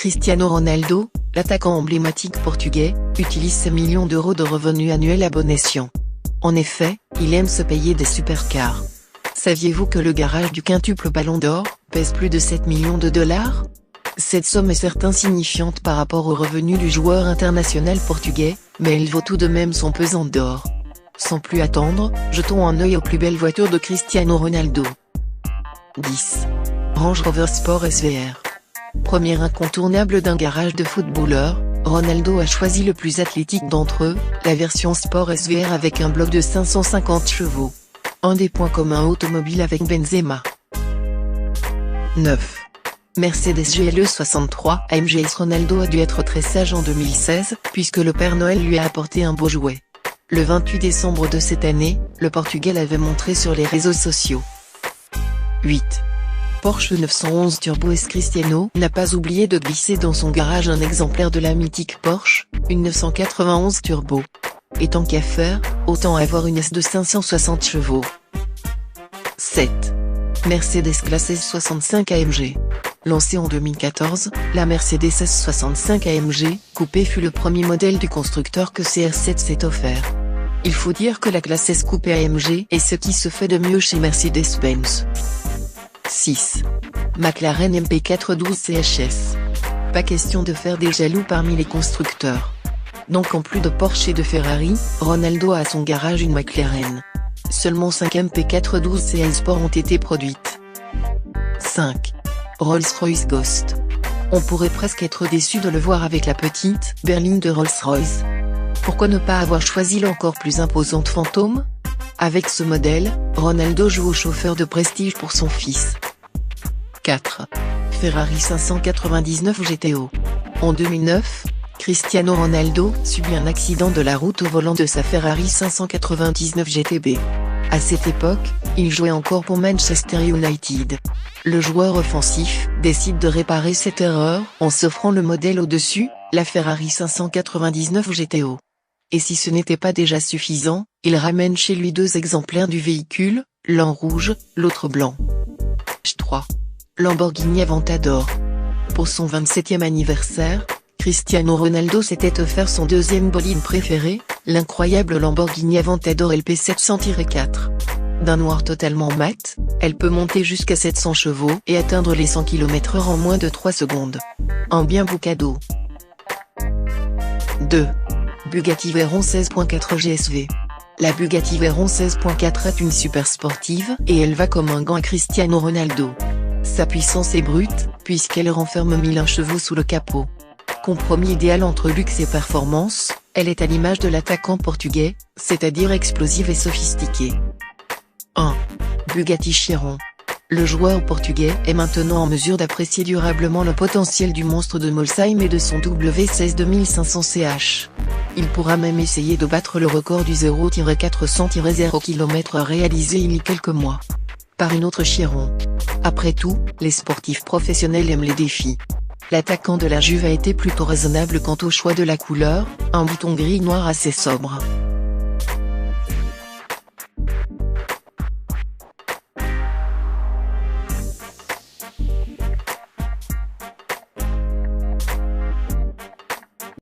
Cristiano Ronaldo, l'attaquant emblématique portugais, utilise ses millions d'euros de revenus annuels à bon escient. En effet, il aime se payer des supercars. Saviez-vous que le garage du quintuple Ballon d'Or pèse plus de 7 millions de dollars? Cette somme est certes insignifiante par rapport aux revenus du joueur international portugais, mais elle vaut tout de même son pesant d'or. Sans plus attendre, jetons un œil aux plus belles voitures de Cristiano Ronaldo. 10. Range Rover Sport SVR. Premier incontournable d'un garage de footballeurs, Ronaldo a choisi le plus athlétique d'entre eux, la version Sport SVR avec un bloc de 550 chevaux. Un des points communs automobiles avec Benzema. 9. Mercedes GLE 63 AMG. Ronaldo a dû être très sage en 2016, puisque le Père Noël lui a apporté un beau jouet. Le 28 décembre de cette année, le Portugais l'avait montré sur les réseaux sociaux. 8. Porsche 911 Turbo S. Cristiano n'a pas oublié de glisser dans son garage un exemplaire de la mythique Porsche, une 991 Turbo. Et tant qu'à faire, autant avoir une S de 560 chevaux. 7. Mercedes classe S65 AMG. Lancée en 2014, la Mercedes S65 AMG coupé fut le premier modèle du constructeur que CR7 s'est offert. Il faut dire que la classe S coupé AMG est ce qui se fait de mieux chez Mercedes-Benz. 6. McLaren MP412 CHS. Pas question de faire des jaloux parmi les constructeurs. Donc en plus de Porsche et de Ferrari, Ronaldo a à son garage une McLaren. Seulement 5 MP412 CHS Sport ont été produites. 5. Rolls-Royce Ghost. On pourrait presque être déçu de le voir avec la petite berline de Rolls-Royce. Pourquoi ne pas avoir choisi l'encore plus imposante Phantom? Avec ce modèle, Ronaldo joue au chauffeur de prestige pour son fils. 4. Ferrari 599 GTO. En 2009, Cristiano Ronaldo subit un accident de la route au volant de sa Ferrari 599 GTB. À cette époque, il jouait encore pour Manchester United. Le joueur offensif décide de réparer cette erreur en s'offrant le modèle au-dessus, la Ferrari 599 GTO. Et si ce n'était pas déjà suffisant, il ramène chez lui 2 exemplaires du véhicule, l'un rouge, l'autre blanc. 3. Lamborghini Aventador. Pour son 27e anniversaire, Cristiano Ronaldo s'était offert son deuxième bolide préféré, l'incroyable Lamborghini Aventador LP 700-4. D'un noir totalement mat, elle peut monter jusqu'à 700 chevaux et atteindre les 100 km/h en moins de 3 secondes. Un bien beau cadeau. 2. Bugatti Veyron 16.4 GSV. La Bugatti Veyron 16.4 est une super sportive et elle va comme un gant à Cristiano Ronaldo. Sa puissance est brute, puisqu'elle renferme 1001 chevaux sous le capot. Compromis idéal entre luxe et performance, elle est à l'image de l'attaquant portugais, c'est-à-dire explosive et sophistiquée. 1. Bugatti Chiron. Le joueur portugais est maintenant en mesure d'apprécier durablement le potentiel du monstre de Molsheim et de son W16 2500 CH. Il pourra même essayer de battre le record du 0-400-0 km réalisé il y a quelques mois. Par une autre Chiron. Après tout, les sportifs professionnels aiment les défis. L'attaquant de la Juve a été plutôt raisonnable quant au choix de la couleur, un bouton gris-noir assez sobre.